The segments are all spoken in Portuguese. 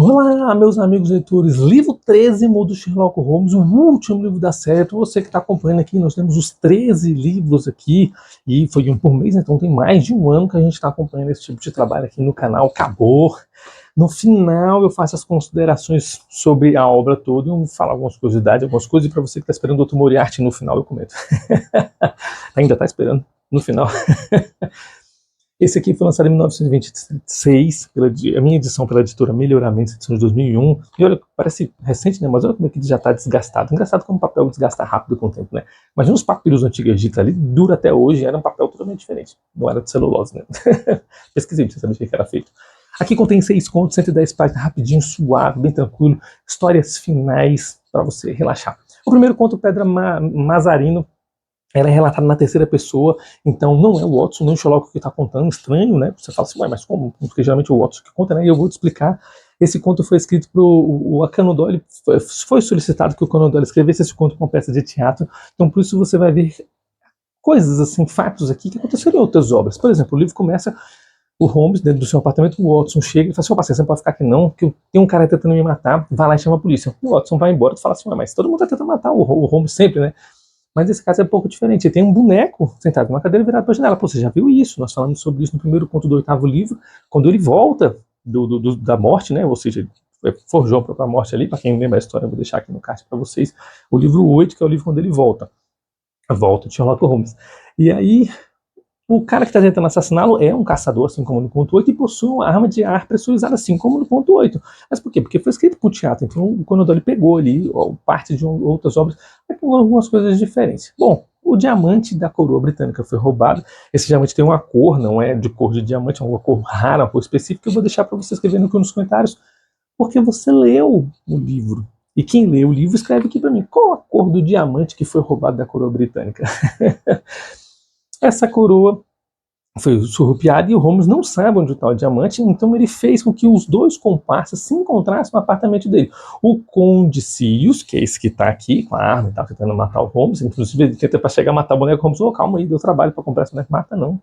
Olá, meus amigos leitores. Livro 13 do Sherlock Holmes, o último livro da série. Para você que está acompanhando aqui, nós temos os 13 livros aqui, e foi um por mês, então tem mais de um ano que a gente está acompanhando esse tipo de trabalho aqui no canal. Acabou. No final eu faço as considerações sobre a obra toda, eu falo algumas curiosidades, algumas coisas, e para você que está esperando outro Moriarty no final eu comento. Ainda está esperando no final? Esse aqui foi lançado em 1926, a minha edição pela editora Melhoramentos, edição de 2001. E olha, parece recente, né? Mas olha como é que ele já está desgastado. Engraçado como o papel desgasta rápido com o tempo, né? Imagina os papiros antigos Egito ali, dura até hoje, era um papel totalmente diferente. Não era de celulose, né? Pesquisei pra você saber o que era feito. Aqui contém 6 contos, 110 páginas, rapidinho, suave, bem tranquilo. Histórias finais para você relaxar. O primeiro conto, Pedra Mazarino, ela é relatada na terceira pessoa, então não é o Watson, nem o Sherlock que está contando, estranho, né? Você fala assim, mas como? Porque geralmente é o Watson que conta, né? E eu vou te explicar. Esse conto foi escrito para o Conan Doyle, foi solicitado que o Conan Doyle escrevesse esse conto com uma peça de teatro, então por isso você vai ver coisas assim, fatos aqui que aconteceram em outras obras. Por exemplo, o livro começa, o Holmes, dentro do seu apartamento, o Watson chega e fala assim, parceiro, você não pode ficar aqui não, que tem um cara tentando me matar, vai lá e chama a polícia. O Watson vai embora, tu fala assim, mas todo mundo tá tentando matar o Holmes sempre, né? Mas nesse caso é um pouco diferente. Ele tem um boneco sentado numa cadeira virado para a janela. Pô, você já viu isso? Nós falamos sobre isso no primeiro conto do 8º livro, quando ele volta da morte, né? Ou seja, ele forjou a própria morte ali. Para quem lembra a história, eu vou deixar aqui no card para vocês. O livro 8, que é o livro quando ele volta. A volta de Sherlock Holmes. E aí, o cara que está tentando assassiná-lo é um caçador, assim como no ponto 8, e possui uma arma de ar pressurizada, assim como no ponto 8. Mas por quê? Porque foi escrito para o teatro, então o Conan Doyle pegou ali parte de outras obras, mas com algumas coisas diferentes. Bom, o diamante da coroa britânica foi roubado. Esse diamante tem uma cor, não é de cor de diamante, é uma cor rara, uma cor específica, que eu vou deixar para você escrever aqui nos comentários, porque você leu o livro. E quem lê o livro escreve aqui para mim, qual a cor do diamante que foi roubado da coroa britânica? Essa coroa foi surrupiada e o Holmes não sabe onde está o diamante, então ele fez com que os dois comparsas se encontrassem no apartamento dele. O Conde Sirius, que é esse que está aqui com a arma e tal, tentando matar o Holmes, inclusive ele tenta para chegar a matar o boneco, o Holmes, calma aí, deu trabalho para comprar esse boneco, mata não,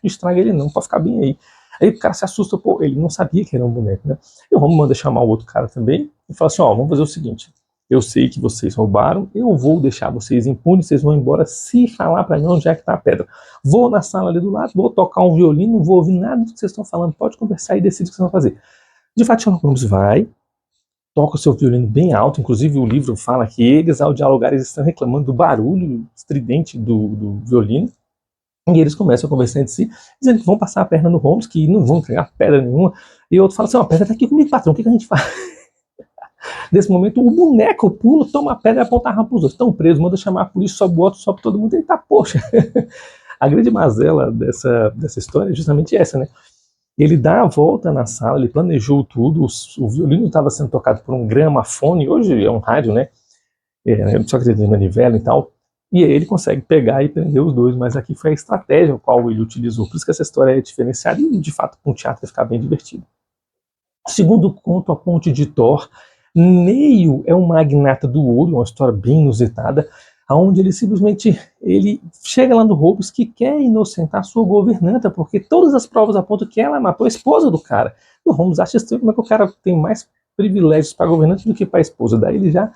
estraga ele não, pode ficar bem aí. Aí o cara se assusta, pô, ele não sabia que era um boneco, né? E o Holmes manda chamar o outro cara também e fala assim, vamos fazer o seguinte, eu sei que vocês roubaram, eu vou deixar vocês impunes, vocês vão embora se falar para mim onde é que está a pedra. Vou na sala ali do lado, vou tocar um violino, não vou ouvir nada do que vocês estão falando, pode conversar e decide o que vocês vão fazer. De fato, Sherlock Holmes vai, toca o seu violino bem alto, inclusive o livro fala que eles, ao dialogar, eles estão reclamando do barulho estridente do violino, e eles começam a conversar entre si, dizendo que vão passar a perna no Holmes, que não vão entregar pedra nenhuma, e o outro fala assim, a pedra está aqui comigo, patrão, o que a gente faz? Nesse momento, o boneco pula, toma a pedra e aponta a arma para os outros. Estão presos, manda chamar a polícia, sobe o outro, sobe todo mundo. Eita, poxa! A grande mazela dessa história é justamente essa, né? Ele dá a volta na sala, ele planejou tudo, o violino estava sendo tocado por um gramafone, hoje é um rádio, né? Só que tem manivela e tal. E aí ele consegue pegar e prender os dois, mas aqui foi a estratégia a qual ele utilizou. Por isso que essa história é diferenciada e, de fato, com o teatro vai ficar bem divertido. Segundo conto, A Ponte de Thor. Neil é um magnata do ouro, uma história bem inusitada, onde ele simplesmente chega lá no Holmes que quer inocentar sua governanta, porque todas as provas apontam que ela matou a esposa do cara. E o Holmes acha estranho como é que o cara tem mais privilégios para a governanta do que para a esposa. Daí ele já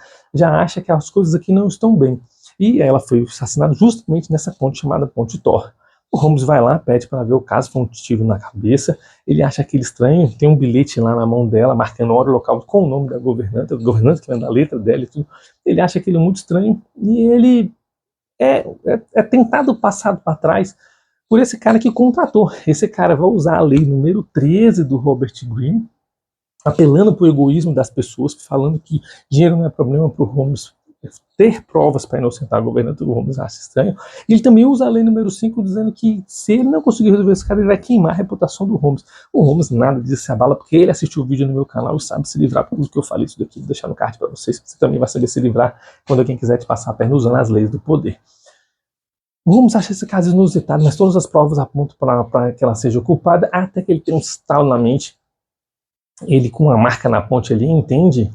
acha que as coisas aqui não estão bem. E ela foi assassinada justamente nessa ponte chamada Ponte Thor. O Holmes vai lá, pede para ver o caso, foi um tiro na cabeça. Ele acha aquilo estranho, tem um bilhete lá na mão dela, marcando hora e local com o nome da governanta que vem da letra dela e tudo. Ele acha aquilo muito estranho e ele é tentado passado para trás por esse cara que contratou. Esse cara vai usar a lei número 13 do Robert Greene, apelando para o egoísmo das pessoas, falando que dinheiro não é problema para o Holmes ter provas para inocentar a governanta. O Holmes acha estranho. E ele também usa a lei número 5, dizendo que se ele não conseguir resolver esse cara, ele vai queimar a reputação do Holmes. O Holmes nada disso se abala, porque ele assistiu o vídeo no meu canal e sabe se livrar por tudo que eu falei isso daqui. Vou deixar no card para vocês, você também vai saber se livrar quando alguém quiser te passar a perna usando as leis do poder. O Holmes acha esse caso inusitado, mas todas as provas apontam para que ela seja culpada, até que ele tem um estalo na mente. Ele, com uma marca na ponte ali, entende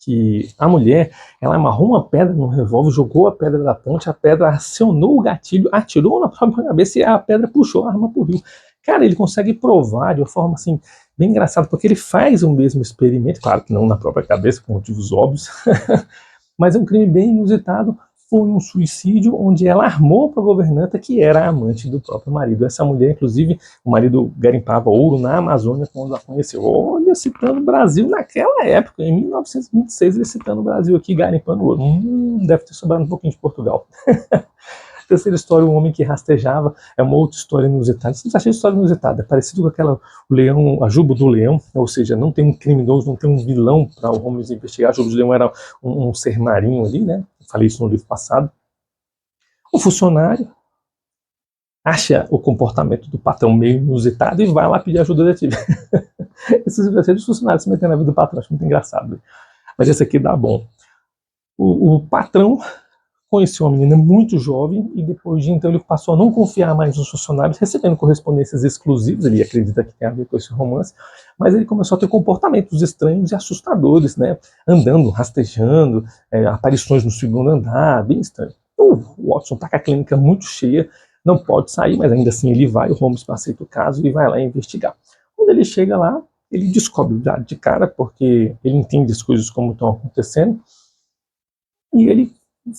que a mulher, ela amarrou uma pedra no revólver, jogou a pedra da ponte, a pedra acionou o gatilho, atirou na própria cabeça e a pedra puxou a arma pro rio. Cara, ele consegue provar de uma forma assim, bem engraçado, porque ele faz o mesmo experimento, claro que não na própria cabeça, por motivos óbvios, mas é um crime bem inusitado. Foi um suicídio onde ela armou para a governanta, que era a amante do próprio marido. Essa mulher, inclusive, o marido garimpava ouro na Amazônia quando a conheceu. Olha, citando o Brasil naquela época, em 1926, ele citando o Brasil aqui, garimpando ouro. Deve ter sobrado um pouquinho de Portugal. Terceira história, o homem que rastejava, é uma outra história inusitada. Você acha história inusitada? É parecido com aquela, o leão, a Juba do Leão, ou seja, não tem um criminoso, não tem um vilão para o Holmes investigar. A Juba do Leão era um ser marinho ali, né? Eu falei isso no livro passado. O funcionário acha o comportamento do patrão meio inusitado e vai lá pedir ajuda do detetive. Esses funcionários se metendo na vida do patrão, acho muito engraçado. Mas esse aqui dá bom. O patrão conheceu uma menina muito jovem e depois de então ele passou a não confiar mais nos funcionários, recebendo correspondências exclusivas. Ele acredita que tem a ver com esse romance, mas ele começou a ter comportamentos estranhos e assustadores, né? Andando, rastejando, aparições no segundo andar, bem estranho. O Watson está com a clínica muito cheia, não pode sair, mas ainda assim ele vai, o Holmes aceita o caso e vai lá investigar. Quando ele chega lá, ele descobre de cara, porque ele entende as coisas como estão acontecendo, e ele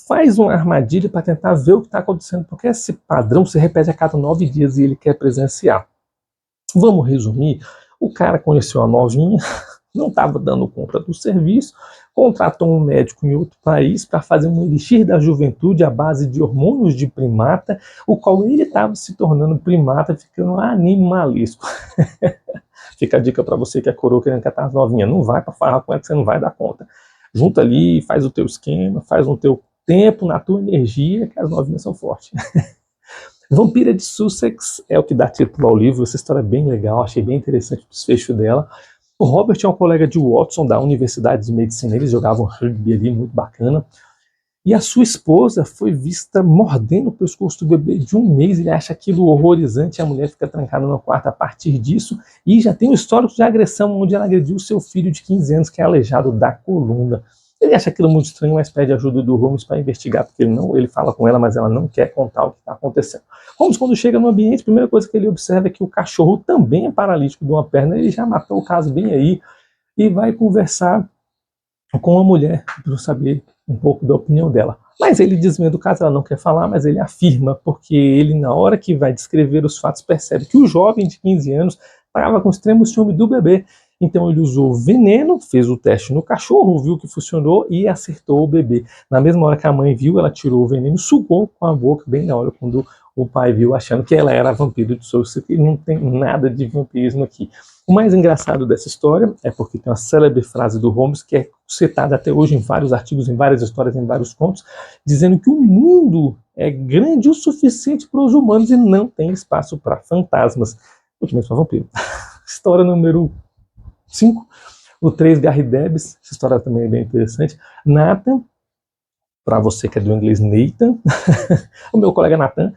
faz uma armadilha para tentar ver o que está acontecendo, porque esse padrão se repete a cada 9 dias e ele quer presenciar. Vamos resumir, o cara conheceu a novinha, não estava dando conta do serviço, contratou um médico em outro país para fazer um elixir da juventude à base de hormônios de primata, o qual ele estava se tornando primata, ficando animalesco. Fica a dica para você que é coroa querendo catar as novinhas, não vai para farra com ela que você não vai dar conta. Junta ali, faz o teu esquema, faz o teu tempo, na tua energia, que as novinhas são fortes. Vampira de Sussex é o que dá título ao livro. Essa história é bem legal, achei bem interessante o desfecho dela. O Robert é um colega de Watson da Universidade de Medicina, eles jogavam rugby ali, muito bacana. E a sua esposa foi vista mordendo o pescoço do bebê de 1 mês. Ele acha aquilo horrorizante, a mulher fica trancada no quarto a partir disso. E já tem um histórico de agressão, onde ela agrediu seu filho de 15 anos, que é aleijado da coluna. Ele acha aquilo muito estranho, mas pede ajuda do Holmes para investigar, porque ele fala com ela, mas ela não quer contar o que está acontecendo. Holmes, quando chega no ambiente, a primeira coisa que ele observa é que o cachorro também é paralítico de uma perna. Ele já matou o caso bem aí e vai conversar com a mulher para saber um pouco da opinião dela. Mas ele desvenda o caso, ela não quer falar, mas ele afirma, porque ele, na hora que vai descrever os fatos, percebe que o jovem de 15 anos estava com extremo ciúme do bebê. Então ele usou veneno, fez o teste no cachorro, viu que funcionou e acertou o bebê. Na mesma hora que a mãe viu, ela tirou o veneno, sugou com a boca, bem na hora quando o pai viu, achando que ela era vampiro de Sussex, e não tem nada de vampirismo aqui. O mais engraçado dessa história é porque tem uma célebre frase do Holmes, que é citada até hoje em vários artigos, em várias histórias, em vários contos, dizendo que o mundo é grande o suficiente para os humanos e não tem espaço para fantasmas, muito menos para vampiro. História número 5, o 3 Gary Debs, essa história também é bem interessante. Nathan, para você que é do inglês Nathan, o meu colega Nathan,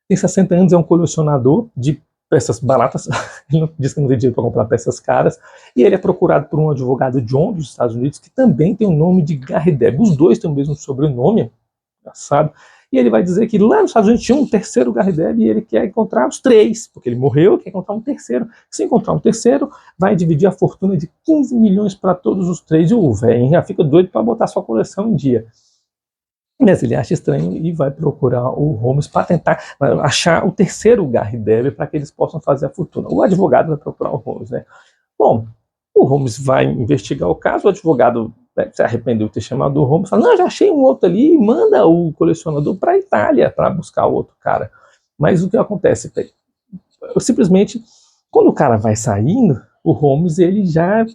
tem 60 anos, é um colecionador de peças baratas, ele não diz que não tem dinheiro para comprar peças caras, e ele é procurado por um advogado John dos Estados Unidos, que também tem o nome de Gary Debs, os dois têm o mesmo sobrenome, engraçado, e ele vai dizer que lá nos Estados Unidos tinha um terceiro Gary Debs e ele quer encontrar os 3, porque ele morreu, quer encontrar um terceiro. Se encontrar um terceiro, vai dividir a fortuna de 15 milhões para todos os 3, e o velho já fica doido para botar sua coleção em dia. Mas ele acha estranho e vai procurar o Holmes para tentar achar o terceiro Gary Debs para que eles possam fazer a fortuna. O advogado vai procurar o Holmes, né? Bom, o Holmes vai investigar o caso, o advogado se arrependeu de ter chamado o Holmes, fala, não, já achei um outro ali, e manda o colecionador para a Itália para buscar o outro cara. Mas o que acontece? Simplesmente, quando o cara vai saindo, o Holmes ele já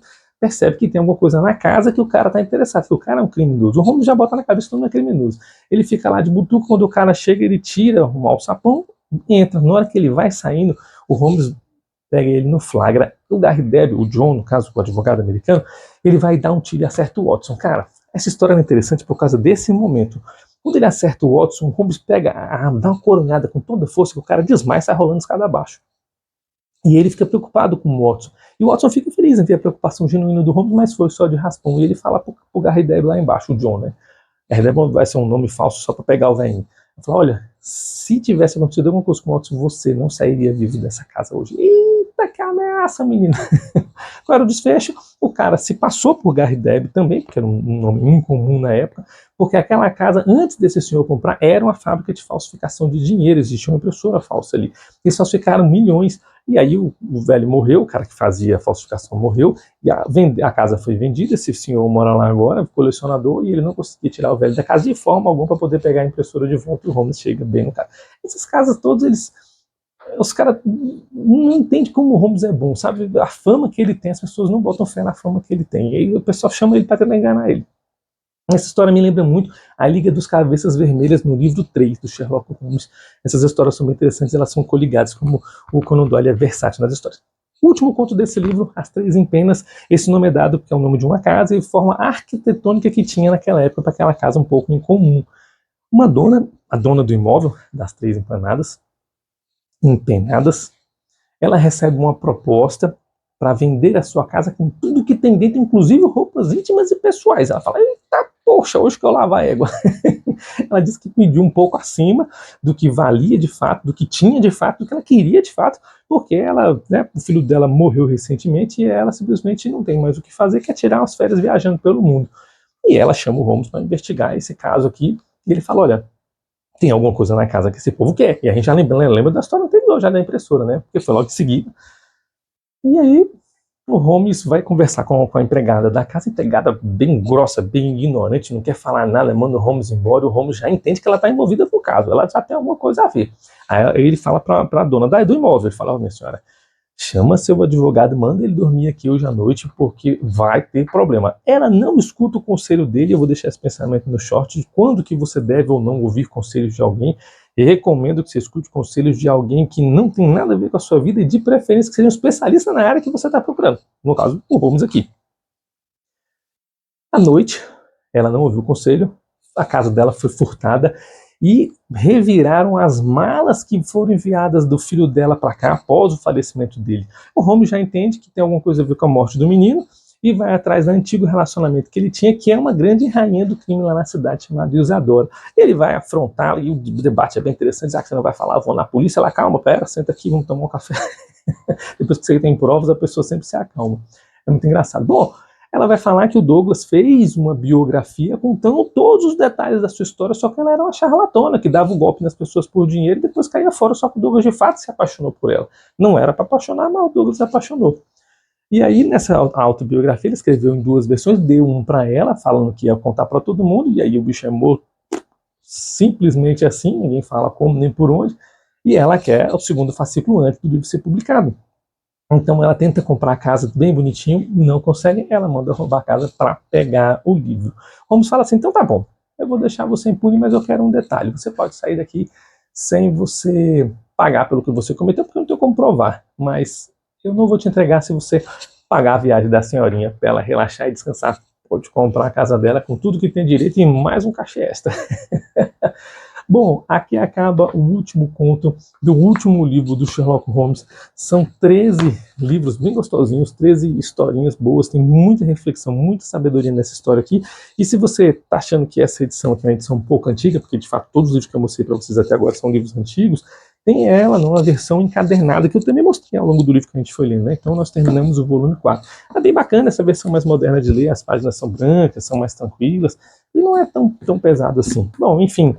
percebe que tem alguma coisa na casa que o cara está interessado, que o cara é um criminoso. O Holmes já bota na cabeça que não é criminoso. Ele fica lá de butuco, quando o cara chega, ele tira o alçapão, entra. Na hora que ele vai saindo, o Holmes pega ele no flagra. O Gary Debs, o John, no caso, o advogado americano, ele vai dar um tiro e acerta o Watson. Cara, essa história é interessante por causa desse momento. Quando ele acerta o Watson, o Holmes pega, dá uma coronhada com toda a força, que o cara desmaia e sai rolando escada abaixo. E ele fica preocupado com o Watson. E o Watson fica feliz em ter a preocupação genuína do Holmes, mas foi só de raspão. E ele fala pro Gary Debs lá embaixo, o John, né? Gary Debs vai ser um nome falso só para pegar o velhinho. Ele fala, olha, se tivesse acontecido alguma coisa com o Watson, você não sairia vivo dessa casa hoje. Eita, ameaça, menina. Qual era o desfecho? O cara se passou por Gary Deb também, porque era um nome incomum na época, porque aquela casa, antes desse senhor comprar, era uma fábrica de falsificação de dinheiro, existia uma impressora falsa ali. Eles falsificaram milhões, e aí o velho morreu, o cara que fazia a falsificação morreu, e a casa foi vendida, esse senhor mora lá agora, colecionador, e ele não conseguia tirar o velho da casa de forma alguma para poder pegar a impressora de volta, e o Holmes chega bem no cara. Essas casas todas, os caras não entendem como o Holmes é bom, sabe? A fama que ele tem, as pessoas não botam fé na fama que ele tem, e aí o pessoal chama ele para tentar enganar ele. Essa história me lembra muito a Liga dos Cabeças Vermelhas no livro 3 do Sherlock Holmes. Essas histórias são bem interessantes, elas são coligadas, como o Conan Doyle é versátil nas histórias. O último conto desse livro, As Três em Penas, esse nome é dado porque é o nome de uma casa e forma arquitetônica que tinha naquela época para aquela casa um pouco incomum. Uma dona, a dona do imóvel, das Três Empenadas, ela recebe uma proposta para vender a sua casa com tudo que tem dentro, inclusive roupas íntimas e pessoais. Ela fala, eita, poxa, hoje que eu lavo a égua. Ela disse que pediu um pouco acima do que valia de fato, do que tinha de fato, do que ela queria de fato, porque ela, né, o filho dela morreu recentemente e ela simplesmente não tem mais o que fazer, quer tirar umas férias viajando pelo mundo. E ela chama o Holmes para investigar esse caso aqui, e ele fala, olha, tem alguma coisa na casa que esse povo quer. E a gente já lembra da história anterior, já da impressora, né? Porque foi logo em seguida. E aí o Holmes vai conversar com a empregada da casa, empregada bem grossa, bem ignorante, não quer falar nada, manda o Holmes embora, o Holmes já entende que ela está envolvida no caso, ela já tem alguma coisa a ver. Aí ele fala para a dona do imóvel, ele fala, minha senhora, chama seu advogado, manda ele dormir aqui hoje à noite, porque vai ter problema. Ela não escuta o conselho dele, eu vou deixar esse pensamento no short, de quando que você deve ou não ouvir conselhos de alguém. Eu recomendo que você escute conselhos de alguém que não tem nada a ver com a sua vida e de preferência que seja um especialista na área que você está procurando. No caso, o Holmes aqui. À noite, ela não ouviu o conselho, a casa dela foi furtada e reviraram as malas que foram enviadas do filho dela para cá após o falecimento dele. O Holmes já entende que tem alguma coisa a ver com a morte do menino e vai atrás do antigo relacionamento que ele tinha, que é uma grande rainha do crime lá na cidade, chamada Isadora. Ele vai afrontá-la e o debate é bem interessante, já que você não vai falar, vou na polícia, ela, calma, pera, senta aqui, vamos tomar um café. Depois que você tem provas, a pessoa sempre se acalma. É muito engraçado. Bom, ela vai falar que o Douglas fez uma biografia contando todos os detalhes da sua história, só que ela era uma charlatona, que dava um golpe nas pessoas por dinheiro e depois caía fora, só que o Douglas de fato se apaixonou por ela. Não era para apaixonar, mas o Douglas se apaixonou. E aí, nessa autobiografia, ele escreveu em 2 versões, deu um para ela, falando que ia contar para todo mundo, e aí o bicho é morto simplesmente assim, ninguém fala como nem por onde, e ela quer o segundo fascículo antes do livro ser publicado. Então ela tenta comprar a casa bem bonitinho, não consegue, ela manda roubar a casa para pegar o livro. Holmes fala assim, então tá bom, eu vou deixar você impune, mas eu quero um detalhe, você pode sair daqui sem você pagar pelo que você cometeu, porque eu não tenho como provar, mas eu não vou te entregar se você pagar a viagem da senhorinha para ela relaxar e descansar. Pode comprar a casa dela com tudo que tem direito e mais um cachê extra. Bom, aqui acaba o último conto do último livro do Sherlock Holmes. São 13 livros bem gostosinhos, 13 historinhas boas, tem muita reflexão, muita sabedoria nessa história aqui. E se você está achando que essa edição aqui é uma edição um pouco antiga, porque de fato todos os livros que eu mostrei para vocês até agora são livros antigos, tem ela numa versão encadernada, que eu também mostrei ao longo do livro que a gente foi lendo, né? Então nós terminamos o volume 4. É bem bacana essa versão mais moderna de ler, as páginas são brancas, são mais tranquilas, e não é tão pesado assim. Bom, enfim,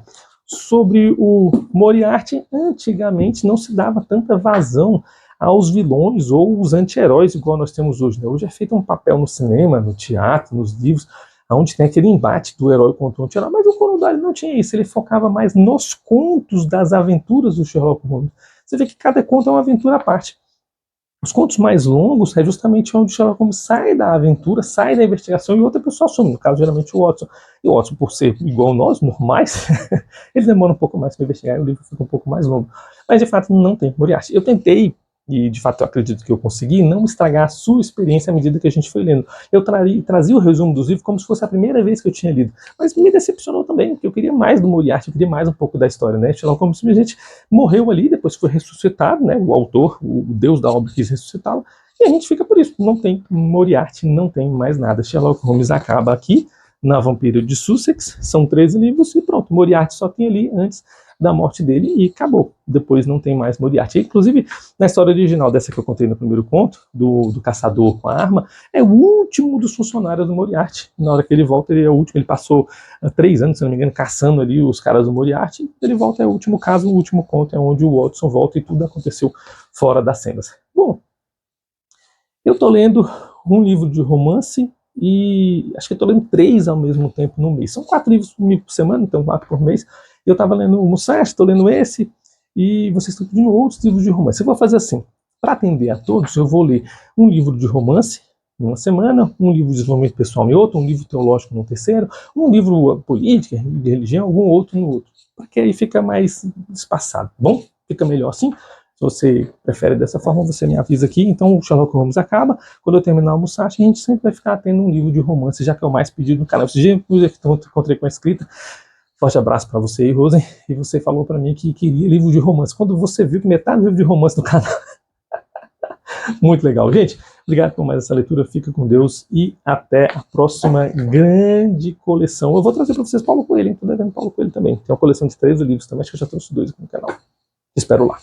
sobre o Moriarty, antigamente não se dava tanta vazão aos vilões ou os anti-heróis igual nós temos hoje, né? Hoje é feito um papel no cinema, no teatro, nos livros, onde tem aquele embate do herói contra o anti-herói, mas o Conan Doyle não tinha isso, ele focava mais nos contos das aventuras do Sherlock Holmes. Você vê que cada conto é uma aventura à parte. Os contos mais longos é justamente onde o Sherlock Holmes sai da aventura, sai da investigação e outra pessoa assume, no caso geralmente o Watson. E o Watson, por ser igual nós, normais, ele demora um pouco mais para investigar e o livro fica um pouco mais longo. Mas de fato não tem Moriarty. Eu tentei, e de fato eu acredito que eu consegui, não estragar a sua experiência à medida que a gente foi lendo. Eu trazia o resumo dos livros como se fosse a primeira vez que eu tinha lido, mas me decepcionou também, porque eu queria mais do Moriarty, eu queria mais um pouco da história, né? Sherlock Holmes simplesmente morreu ali, depois foi ressuscitado, né? O autor, o deus da obra quis ressuscitá-lo, e a gente fica por isso, não tem Moriarty, não tem mais nada. Sherlock Holmes acaba aqui, na Vampiro de Sussex, são 13 livros, e pronto, Moriarty só tem ali antes da morte dele e acabou. Depois não tem mais Moriarty. Inclusive, na história original dessa que eu contei no primeiro conto, do caçador com a arma, é o último dos funcionários do Moriarty. Na hora que ele volta, ele é o último. Ele passou 3 anos, se não me engano, caçando ali os caras do Moriarty. Ele volta, é o último caso, o último conto é onde o Watson volta e tudo aconteceu fora das cenas. Bom, eu tô lendo um livro de romance e acho que eu tô lendo 3 ao mesmo tempo no mês. São 4 livros por semana, então 4 por mês. Eu tava lendo o Musashi, estou lendo esse, e vocês estão pedindo outros livros de romance. Eu vou fazer assim, para atender a todos, eu vou ler um livro de romance numa semana, um livro de desenvolvimento pessoal em outro, um livro teológico no terceiro, um livro política, de religião, algum outro no outro. Porque aí fica mais espaçado, bom? Fica melhor assim. Se você prefere dessa forma, você me avisa aqui. Então o Sherlock Holmes acaba. Quando eu terminar o Musashi, a gente sempre vai ficar tendo um livro de romance, já que é o mais pedido no canal. Esse dia eu encontrei com a escrita. Forte abraço para você, Rosen. E você falou para mim que queria livro de romance. Quando você viu que metade do livro de romance do canal. Muito legal, gente. Obrigado por mais essa leitura. Fica com Deus e até a próxima grande coleção. Eu vou trazer para vocês Paulo Coelho, hein? Tô devendo Paulo Coelho também. Tem uma coleção de 13 livros também. Acho que eu já trouxe 2 aqui no canal. Espero lá.